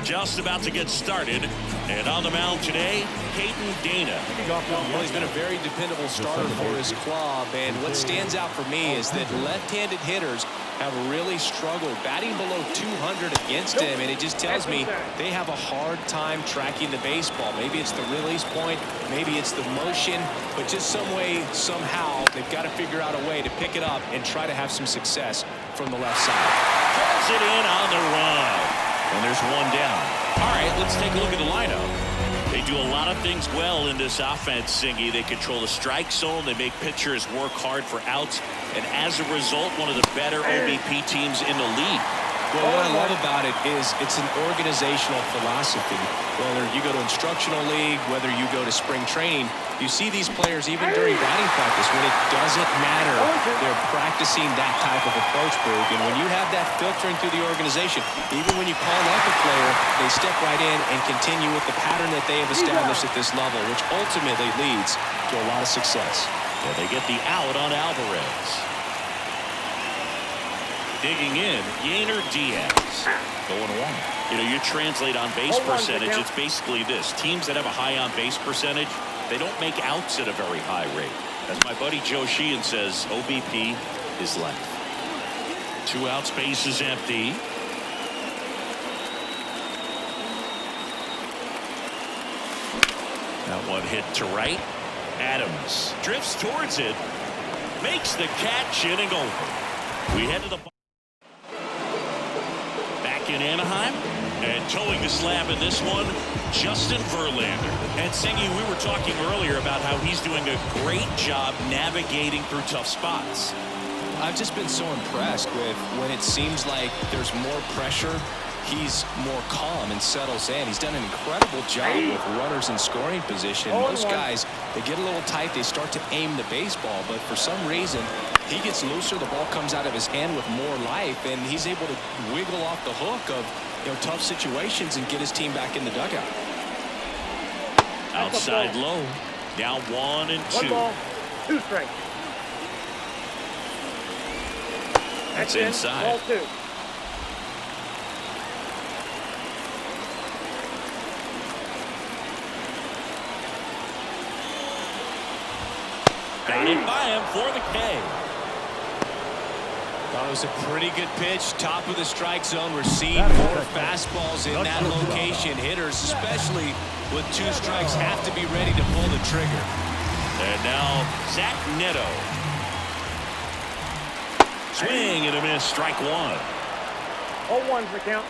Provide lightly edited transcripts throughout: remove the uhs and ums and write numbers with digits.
just about to get started. And on the mound today, Dana. Well, he's been a very dependable starter for his club, and what stands out for me is that left-handed hitters have really struggled batting below 200 against him, and it just tells me they have a hard time tracking the baseball. Maybe it's the release point, maybe it's the motion, but just some way, somehow, they've got to figure out a way to pick it up and try to have some success from the left side. Pulls it in on the run, and there's one down. All right, let's take a look at the lineup. They do a lot of things well in this offense, Singy. They control the strike zone. They make pitchers work hard for outs. And as a result, one of the better OBP teams in the league. Well, what I love about it is it's an organizational philosophy. Whether you go to instructional league, whether you go to spring training, you see these players even during batting practice when it doesn't matter. They're practicing that type of approach, Boog. And when you have that filtering through the organization, even when you call up a player, they step right in and continue with the pattern that they have established at this level, which ultimately leads to a lot of success. Yeah, they get the out on Alvarez. Digging in, Yainer Diaz. Going one. You know, you translate on base percentage, it's basically this. Teams that have a high on base percentage, they don't make outs at a very high rate. As my buddy Joe Sheehan says, OBP is left. 2 outs, base is empty. That one hit to right. Adams drifts towards it, makes the catch, inning over. We head to the back in Anaheim, and towing the slab in this one, Justin Verlander. And Singy, we were talking earlier about how he's doing a great job navigating through tough spots. I've just been so impressed with when it seems like there's more pressure, he's more calm and settles in. He's done an incredible job with runners in scoring position. Most guys, they get a little tight, they start to aim the baseball, but for some reason he gets looser, the ball comes out of his hand with more life, and he's able to wiggle off the hook of, you know, tough situations and get his team back in the dugout. Outside low, now 1 and 2. 1 ball, 2 strikes. That's inside. Ball 2. Got it by him for the K. That was a pretty good pitch. Top of the strike zone. We're seeing more fastballs in that location. Hitters, especially with 2 strikes, have to be ready to pull the trigger. And now Zach Neto. Swing and a miss. Strike 1. 0-1's the count.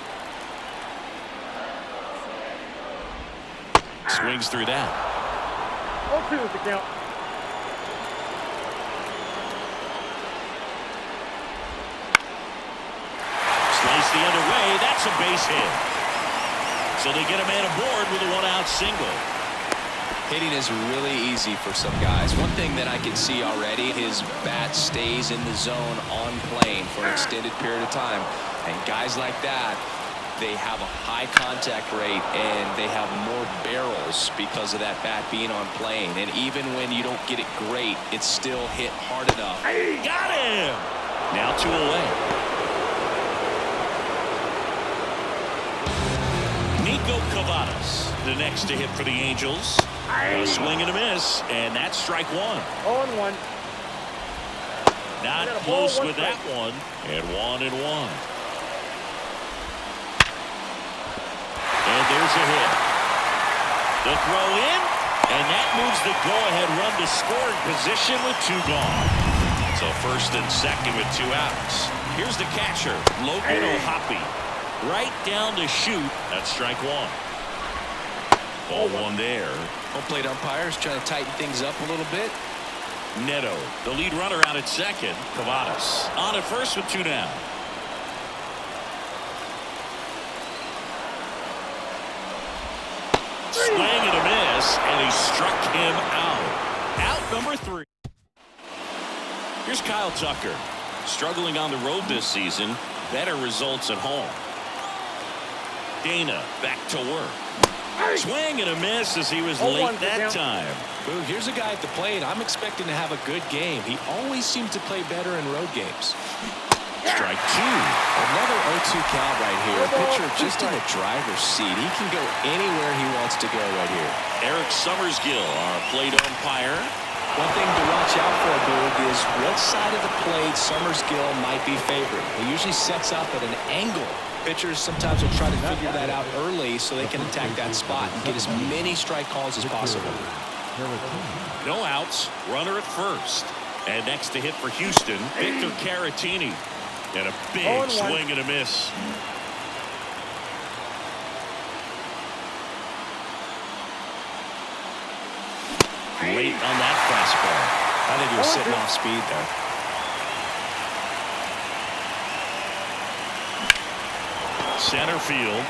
Swings through that. 0-2 is the count. Slice the other way. That's a base hit. So they get a man aboard with a 1-out single. Hitting is really easy for some guys. One thing that I can see already, his bat stays in the zone on plane for an extended period of time. And guys like that, they have a high contact rate and they have more barrels because of that bat being on plane. And even when you don't get it great, it's still hit hard enough. Got him! Now 2 away. Nico Cavadas, the next to hit for the Angels. A swing and a miss, and that's strike 1. 0-1. Not close with that one, and 1-1. And there's a hit. The throw in, and that moves the go-ahead run to scoring position with 2 gone. So first and second with 2 outs. Here's the catcher, Logan O'Hoppe. Right down to shoot. That's strike 1. Ball 1 there. Home plate umpires trying to tighten things up a little bit. Neto, the lead runner out at second. Cavadas on at first with 2 down. Swing and a miss, and he struck him out. Out number 3. Here's Kyle Tucker. Struggling on the road this season. Better results at home. Dana back to work. Swing and a miss as he was late that time. Ooh, here's a guy at the plate. I'm expecting to have a good game. He always seems to play better in road games. Strike two. Another 0-2 count right here. Pitcher just in the driver's seat. He can go anywhere he wants to go right here. Eric Summersgill, our plate umpire. One thing to watch out for, Boog, is what side of the plate Summersgill might be favored. He usually sets up at an angle. Pitchers sometimes will try to figure that out early so they can attack that spot and get as many strike calls as possible. No outs, runner at first. And next to hit for Houston, Victor Caratini. And a big swing and a miss. Late on that fastball. I think he was sitting off speed there. Center field.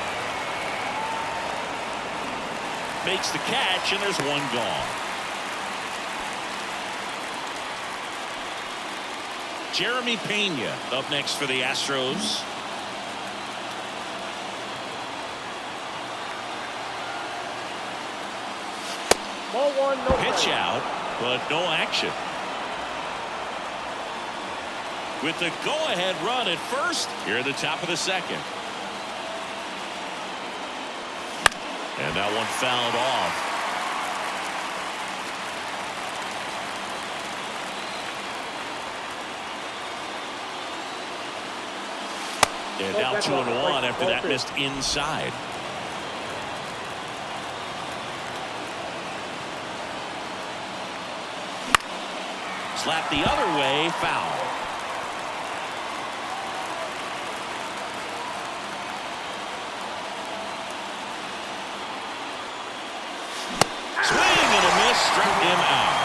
Makes the catch, and there's one gone. Jeremy Pena up next for the Astros. Ball one, no Pitch play. out, but no action. With the go-ahead run at first, here at the top of the second. And that one fouled off. And now 2-1 after that missed inside. Slap the other way, foul. Swing and a miss, struck him out.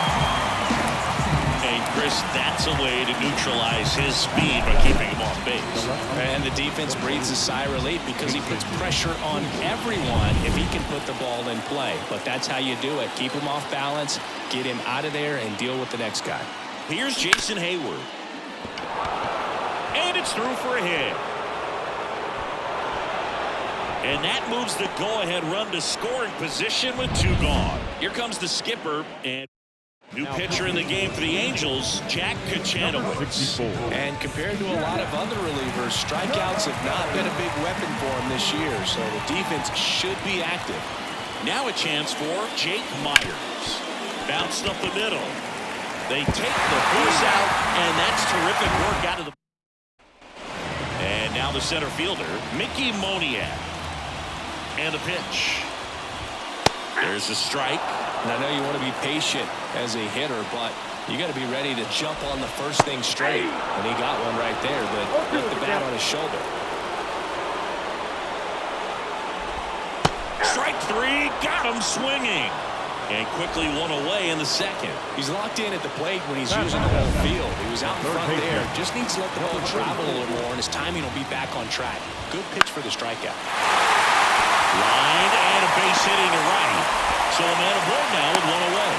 And Chris, that's a way to neutralize his speed by keeping him off base. And the defense breathes a sigh of relief because he puts pressure on everyone if he can put the ball in play. But that's how you do it. Keep him off balance, get him out of there, and deal with the next guy. Here's Jason Hayward. And it's through for a hit. And that moves the go-ahead run to scoring position with two gone. Here comes the skipper and new pitcher in the game for the Angels, Jack Kachanowicz. And compared to a lot of other relievers, strikeouts have not been a big weapon for him this year, so the defense should be active. Now a chance for Jake Myers. Bounced up the middle. They take the force out, and that's terrific work out of the... And now the center fielder, Mickey Moniak. And the pitch. There's a strike. And I know you want to be patient as a hitter, but you got to be ready to jump on the first thing straight. And he got one right there, but put the bat on his shoulder. Strike three, got him swinging. And quickly one away in the second. He's locked in at the plate when he's using the whole field. He was out in front there. Just needs to let the ball travel a little more, and his timing will be back on track. Good pitch for the strikeout. Line and a base hitting to right. So a man aboard now with one away.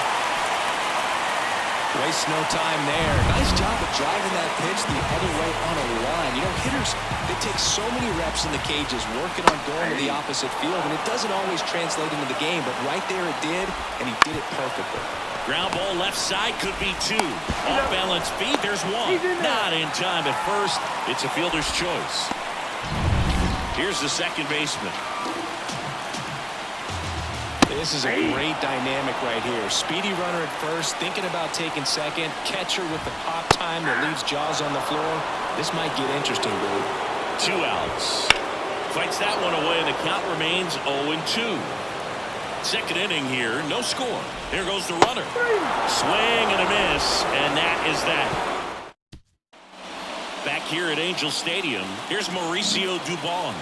Waste no time there. Nice job of driving that pitch the other way on a line. You know, hitters, they take so many reps in the cages working on going to the opposite field, and it doesn't always translate into the game, but right there it did, and he did it perfectly. Ground ball left side could be two. Off balance feet, there's one. Not in time at first. It's a fielder's choice. Here's the second baseman. This is a great dynamic right here. Speedy runner at first, thinking about taking second. Catcher with the pop time that leaves Jaws on the floor. This might get interesting, dude. 2 outs. Fights that one away, and the count remains 0-2. Second inning here, no score. Here goes the runner. Swing and a miss, and that is that. Back here at Angel Stadium, here's Mauricio Dubon.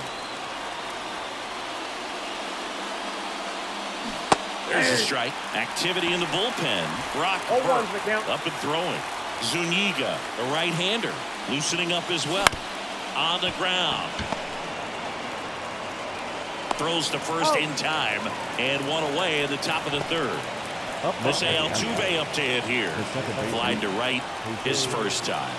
There's a strike. Activity in the bullpen. Brock Burke up and throwing. Zuniga, the right-hander, loosening up as well. On the ground. Throws to first in time, and one away at the top of the third. Jose Altuve up to hit here. Flied to right his first time.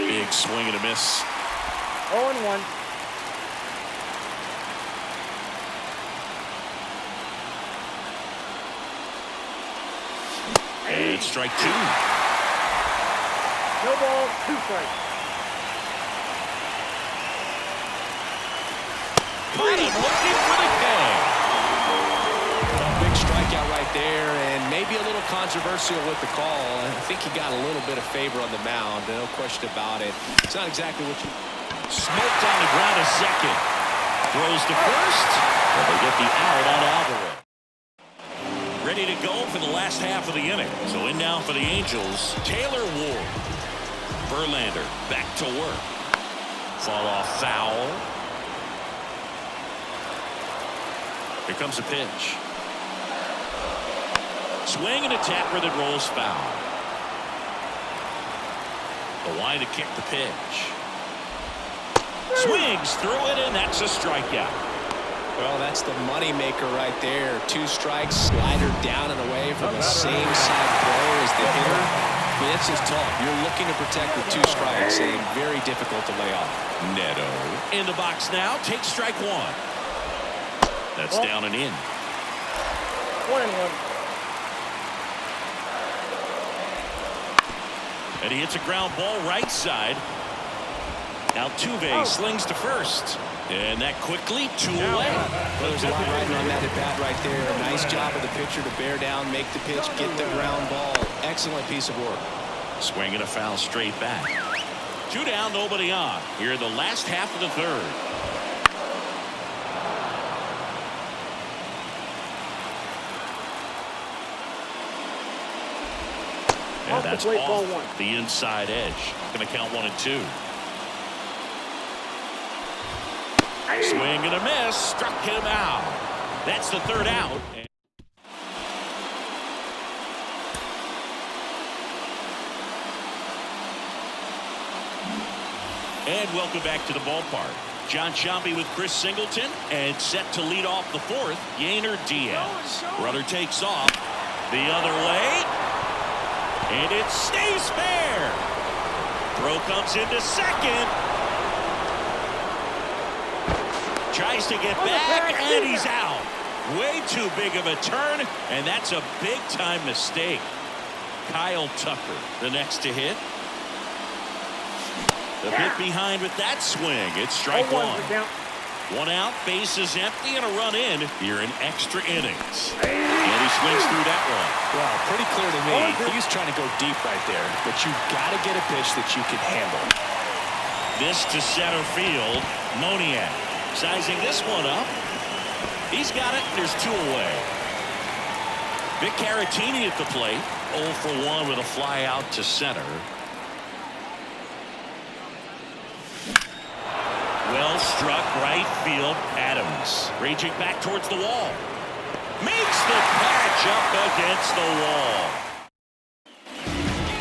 Big swing and a miss. 0-1. And It's strike two. No ball, 2 strikes. Caught him looking for the K. A big strikeout right there, and maybe a little controversial with the call. I think he got a little bit of favor on the mound. No question about it. It's not exactly what you... Smoked on the ground a second. Throws to first. And they get the out on Alvarez. Ready to go for the last half of the inning. So in now for the Angels, Taylor Ward. Verlander back to work. Fall off foul. Here comes a pitch. Swing and a tapper that rolls foul. The line to kick the pitch. Swings through it, and that's a strikeout. Well, that's the money maker right there. 2 strikes, slider down and away from the same side throw as the hitter. I mean, it's just tough. You're looking to protect with 2 strikes, and very difficult to lay off. Neto in the box now. Takes strike 1. That's down and in. 1-1. And he hits a ground ball right side. Altuve slings to first. And that quickly 2 away. Well, there's a lot riding on that at bat right there. A nice job of the pitcher to bear down, make the pitch, get the ground ball. Excellent piece of work. Swing and a foul straight back. 2 down, nobody on. Here in the last half of the third. And that's off the inside edge. Going to count 1 and 2. Swing and a miss. Struck him out. That's the third out. And welcome back to the ballpark. John Sciambi with Chris Singleton, and set to lead off the 4th, Yainer Diaz. Runner takes off the other way, and it stays fair. Throw comes into second. Tries to get back, and he's out. Way too big of a turn, and that's a big-time mistake. Kyle Tucker, the next to hit. The bit behind with that swing. It's strike 1. 1 out, bases empty, and a run in here in extra innings. And he swings through that one. Well, pretty clear to me. He's trying to go deep right there, but you got to get a pitch that you can handle. This to center field. Moniak sizing this one up. He's got it. There's 2 away. Vic Caratini at the plate. 0 for 1 with a fly out to center. Well struck right field. Adams raging back towards the wall. Makes the catch up against the wall.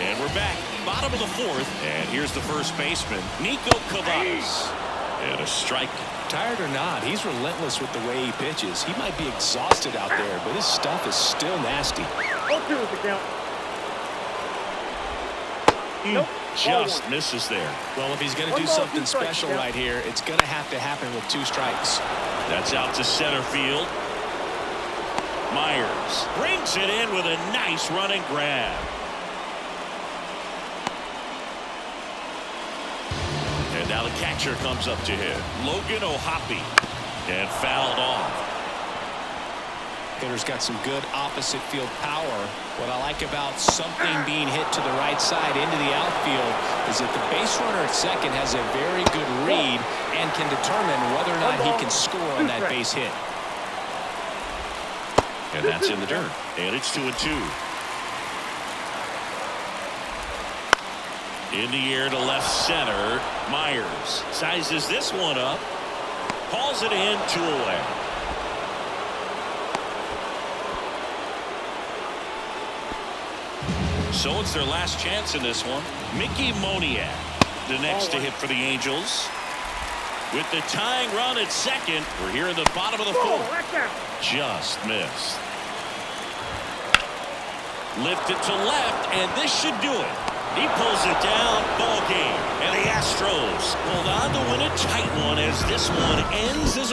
And we're back. Bottom of the 4th. And here's the first baseman, Nico Cavazos. And a strike. Tired or not, he's relentless with the way he pitches. He might be exhausted out there, but his stuff is still nasty. 0-2 is the count. Nope. Just misses there. Well, if he's going to do something special right here, it's going to have to happen with 2 strikes. That's out to center field. Myers brings it in with a nice running grab. And now the catcher comes up to hit. Logan O'Hoppe. And fouled off. Hitter's got some good opposite field power. What I like about something being hit to the right side into the outfield is that the base runner at second has a very good read and can determine whether or not he can score on that base hit. And that's in the dirt. And it's 2 and 2. In the air to left center. Myers sizes this one up. Calls it in. 2 away. So it's their last chance in this one. Mickey Moniak, the next to hit for the Angels. With the tying run at second, we're here in the bottom of the 4th. Just missed. Lifted to left, and this should do it. He pulls it down. Ball game. And the Astros hold on to win a tight one as this one ends as a